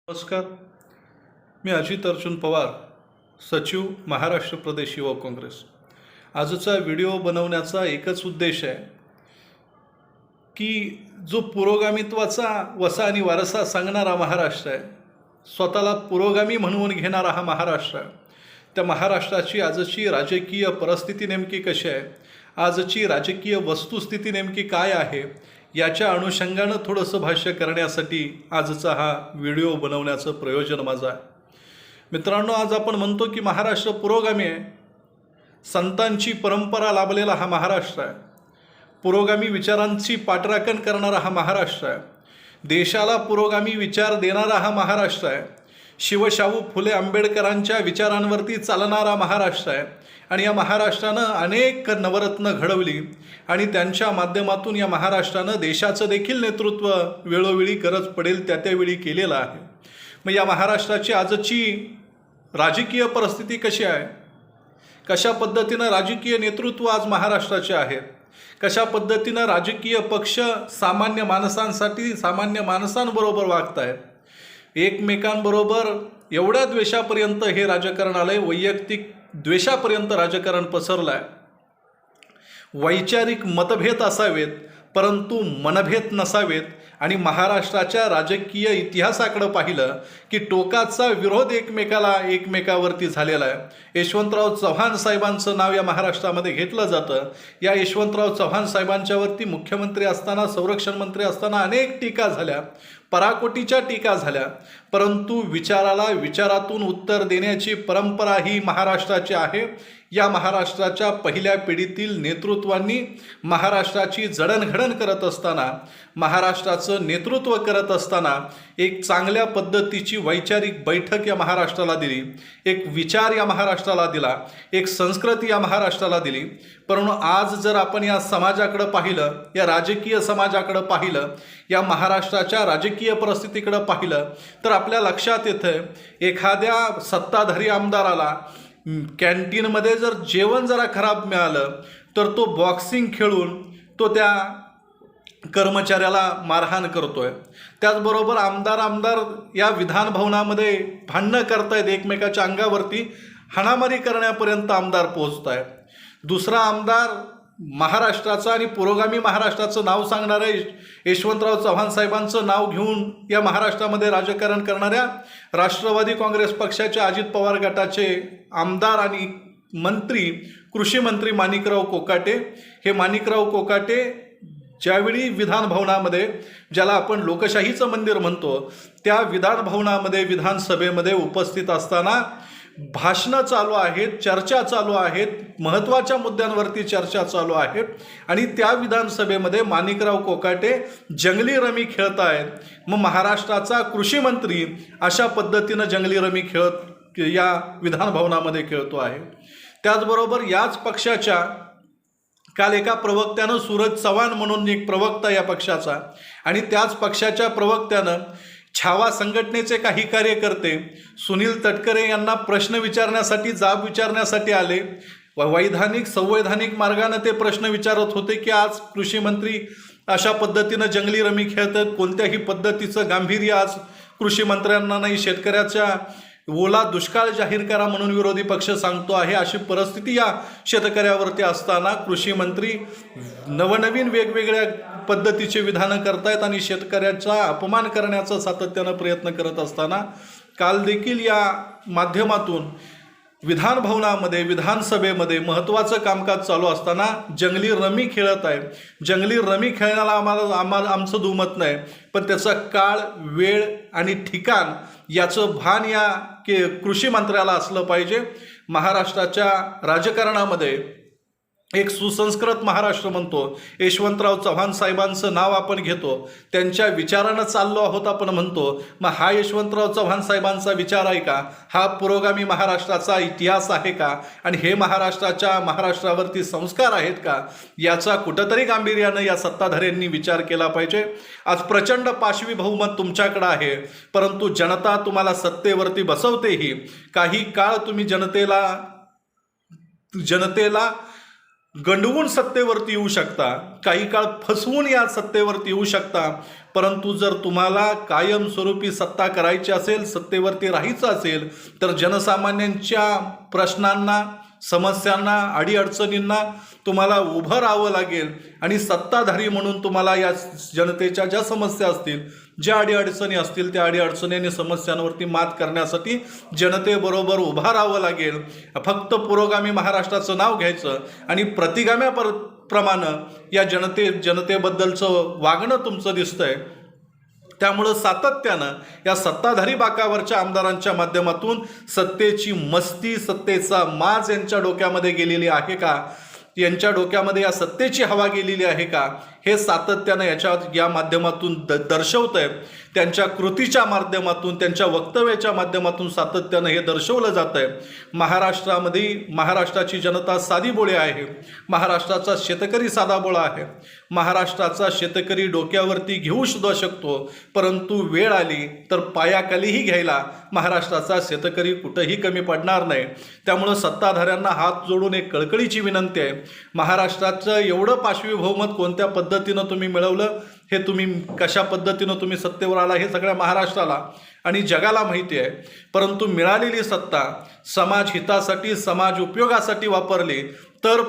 नमस्कार. मी अजित अर्जुन पवार, सचिव महाराष्ट्र प्रदेश युवक काँग्रेस. आजचा व्हिडिओ बनवण्याचा एकच उद्देश आहे की जो पुरोगामित्वाचा वसा आणि वारसा सांगणारा महाराष्ट्र आहे, स्वतःला पुरोगामी म्हणून घेणारा हा महाराष्ट्र आहे, त्या महाराष्ट्राची आजची राजकीय परिस्थिती नेमकी कशी आहे, आजची राजकीय वस्तुस्थिती नेमकी काय आहे, याच्या अनुषंगानं थोडंसं भाष्य करण्यासाठी आजचा हा व्हिडिओ बनवण्याचं प्रयोजन माझं आहे. मित्रांनो, आज आपण म्हणतो की महाराष्ट्र पुरोगामी आहे. संतांची परंपरा लाभलेला हा महाराष्ट्र आहे. पुरोगामी विचारांची पाठराखण करणारा हा महाराष्ट्र आहे. देशाला पुरोगामी विचार देणारा हा महाराष्ट्र आहे. शिवशाहू फुले आंबेडकरांच्या विचारांवरती चालणारा महाराष्ट्र आहे. आणि या महाराष्ट्रानं अनेक नवरत्न घडवली आणि त्यांच्या माध्यमातून या महाराष्ट्रानं देशाचं देखील नेतृत्व वेळोवेळी गरज पडेल त्यावेळी केलेलं आहे. मग या महाराष्ट्राची आजची राजकीय परिस्थिती कशी आहे, कशा पद्धतीनं राजकीय नेतृत्व आज महाराष्ट्राचे आहे, कशा पद्धतीनं राजकीय पक्ष सामान्य माणसांसाठी सामान्य माणसांबरोबर वागत आहेत, एकमेकांबरोबर एवढ्या द्वेषापर्यंत हे राजकारण आलंय, वैयक्तिक द्वेषापर्यंत राजकारण पसरलं आहे. वैचारिक मतभेद असावेत परंतु मनभेद नसावेत. आणि महाराष्ट्राच्या राजकीय इतिहासाकडे पाहिलं की टोकाचा विरोध एकमेकावरती झालेला आहे. यशवंतराव चव्हाण साहेबांचं नाव या महाराष्ट्रामध्ये घेतलं जातं. या यशवंतराव चव्हाण साहेबांच्यावरती मुख्यमंत्री असताना, संरक्षण मंत्री असताना अनेक टीका झाल्या, पराकोटीच्या टीका झाल्या, परंतु विचाराला विचारातून उत्तर देण्याची परंपरा ही महाराष्ट्राची आहे. या महाराष्ट्राच्या पहिल्या पिढीतील नेतृत्वांनी महाराष्ट्राची जडणघडण करत असताना, महाराष्ट्राचं नेतृत्व करत असताना एक चांगल्या पद्धतीची वैचारिक बैठक या महाराष्ट्राला दिली, एक विचार या महाराष्ट्राला दिला, एक संस्कृती या महाराष्ट्राला दिली. परंतु आज जर आपण या समाजाकडे पाहिलं, या राजकीय समाजाकडे पाहिलं, या महाराष्ट्राच्या राजकीय परिस्थितीकडे पाहिलं तर आपल्या लक्षात येतं एखाद्या सत्ताधारी आमदाराला कॅन्टीनमध्ये जर जेवण जरा खराब मिळालं तर तो बॉक्सिंग खेळून तो त्या कर्मचाऱ्याला मारहाण करतोय. त्याचबरोबर आमदार या विधान भवनामध्ये भांडणं करतायत, एकमेकाच्या अंगावरती हाणामारी करण्यापर्यंत आमदार पोहोचत आहे. दुसरा आमदार महाराष्ट्राचं आणि पुरोगामी महाराष्ट्राचं नाव सांगणाऱ्या यशवंतराव चव्हाण साहेबांचं नाव घेऊन या महाराष्ट्रामध्ये राजकारण करणाऱ्या राष्ट्रवादी काँग्रेस पक्षाचे अजित पवार गटाचे आमदार आणि मंत्री, कृषी मंत्री माणिकराव कोकाटे. हे माणिकराव कोकाटे ज्यावेळी विधान भवनामध्ये, ज्याला आपण लोकशाहीचं मंदिर म्हणतो, त्या विधान भवनामध्ये विधानसभेमध्ये उपस्थित असताना भाषणं चालू आहेत, चर्चा चालू आहेत, महत्त्वाच्या मुद्द्यांवरती चर्चा चालू आहेत आणि त्या विधानसभेमध्ये माणिकराव कोकाटे जंगली रमी खेळत आहेत. मग महाराष्ट्राचा कृषी मंत्री अशा पद्धतीनं जंगली रमी खेळत या विधान भवनामध्ये खेळतो आहे. त्याचबरोबर याच पक्षाच्या काल एका प्रवक्त्यानं, सूरज चव्हाण म्हणून एक प्रवक्ता या पक्षाचा, आणि त्याच पक्षाच्या प्रवक्त्यानं छावा संघटनेचे काही कार्यकर्ते सुनील तटकरे यांना प्रश्न विचारण्यासाठी, जाब विचारण्यासाठी आले. वैधानिक संवैधानिक मार्गाने ते प्रश्न विचारत होते की आज कृषी मंत्री अशा पद्धतीनं जंगली रमी खेळतात, कोणत्याही पद्धतीचं गांभीर्य आज कृषी मंत्र्यांना नाही, शेतकऱ्याच्या ओला दुष्काळ जाहीर करा म्हणून विरोधी पक्ष सांगतो आहे. अशी परिस्थिती या शेतकऱ्यावरती असताना कृषी मंत्री नवनवीन वेगवेगळ्या पद्धतीचे विधानं करतायत आणि शेतकऱ्याचा अपमान करण्याचा सातत्यानं प्रयत्न करत असताना काल देखील या माध्यमातून विधान भवनामध्ये, विधानसभेमध्ये महत्त्वाचं कामकाज चालू असताना जंगली रमी खेळत आहे. जंगली रमी खेळण्याला आम्हाला आमचं दुमत नाही, पण त्याचा काळ, वेळ आणि ठिकाण याचं भान या कृषी मंत्र्याला असलं पाहिजे. महाराष्ट्राच्या राजकारणामध्ये एक सुसंस्कृत महाराष्ट्र म्हणतो, यशवंतराव चव्हाण साहेबांचं नाव आपण घेतो, त्यांच्या विचारानं चाललो आहोत आपण म्हणतो. मग हा यशवंतराव चव्हाण साहेबांचा विचार आहे का? हा पुरोगामी महाराष्ट्राचा इतिहास आहे का? आणि हे महाराष्ट्रावरती संस्कार आहेत का? याचा कुठंतरी गांभीर्यानं या सत्ताधाऱ्यांनी विचार केला पाहिजे. आज प्रचंड पाशवी बहुमत तुमच्याकडे आहे, परंतु जनता तुम्हाला सत्तेवरती बसवतेही. काही काळ तुम्ही जनतेला गंडवून सत्तेवरती येऊ शकता, काही काळ फसवून या सत्तेवरती येऊ शकता, परंतु जर तुम्हाला कायमस्वरूपी सत्ता करायची असेल, सत्तेवरती राहायचं असेल, तर जनसामान्यांच्या प्रश्नांना, समस्यांना, अडीअडचणींना तुम्हाला उभं राहावं लागेल आणि सत्ताधारी म्हणून तुम्हाला या जनतेच्या ज्या समस्या असतील, ज्या अडीअडचणी असतील, त्या अडीअडचणी आणि समस्यांवरती मात करण्यासाठी जनतेबरोबर उभा राहावं लागेल. फक्त पुरोगामी महाराष्ट्राचं नाव घ्यायचं आणि प्रतिगाम्याप्रमाणे या जनतेबद्दलचं वागणं तुमचं दिसतंय. त्यामुळं सातत्यानं या सत्ताधारी बाकावरच्या आमदारांच्या माध्यमातून सत्तेची मस्ती, सत्तेचा माज यांच्या डोक्यामध्ये गेलेली आहे का, यांच्या डोक्यामध्ये या सत्तेची हवा गेलेली आहे का, हे सातत्यानं या माध्यमातून दर्शवत आहे. त्यांच्या कृतीच्या माध्यमातून, त्यांच्या वक्तव्याच्या माध्यमातून सातत्यानं हे दर्शवलं जात आहे. महाराष्ट्राची जनता साधीभोळी आहे, महाराष्ट्राचा शेतकरी साधाभोळा आहे, महाराष्ट्राचा शेतकरी डोक्यावरती घेऊ सुद्धा शकतो, परंतु वेळ आली तर पायाखालीही घ्यायला महाराष्ट्राचा शेतकरी कुठंही कमी पडणार नाही. त्यामुळं सत्ताधाऱ्यांना हात जोडून एक कळकळीची विनंती आहे, महाराष्ट्राचं एवढं पाशवी बहुमत कोणत्या पद्धतीनं तुम्ही मिळवलं, हे तुम्ही कशा पद्धतीनं तुम्ही सत्तेवर आला, हे सगळ्या महाराष्ट्राला आणि जगाला माहिती आहे. परंतु मिळालेली सत्ता समाज हितासाठी, समाज उपयोगासाठी वापरली तर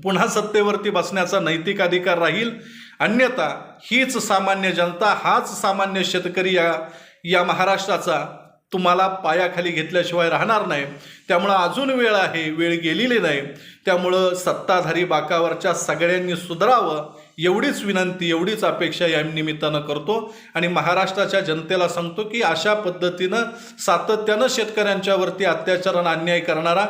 पुन्हा सत्तेवरती बसण्याचा नैतिक अधिकार राहील. अन्यथा हीच सामान्य जनता, हाच सामान्य शेतकरी या महाराष्ट्राचा तुम्हाला पायाखाली घेतल्याशिवाय राहणार नाही. त्यामुळं अजून वेळ आहे, वेळ गेलेली नाही. त्यामुळं सत्ताधारी बाकावरच्या सगळ्यांनी सुधारावं, एवढीच विनंती, एवढीच अपेक्षा या निमित्तानं करतो आणि महाराष्ट्राच्या जनतेला सांगतो की अशा पद्धतीनं सातत्यानं शेतकऱ्यांच्यावरती अत्याचार आणि अन्याय करणारा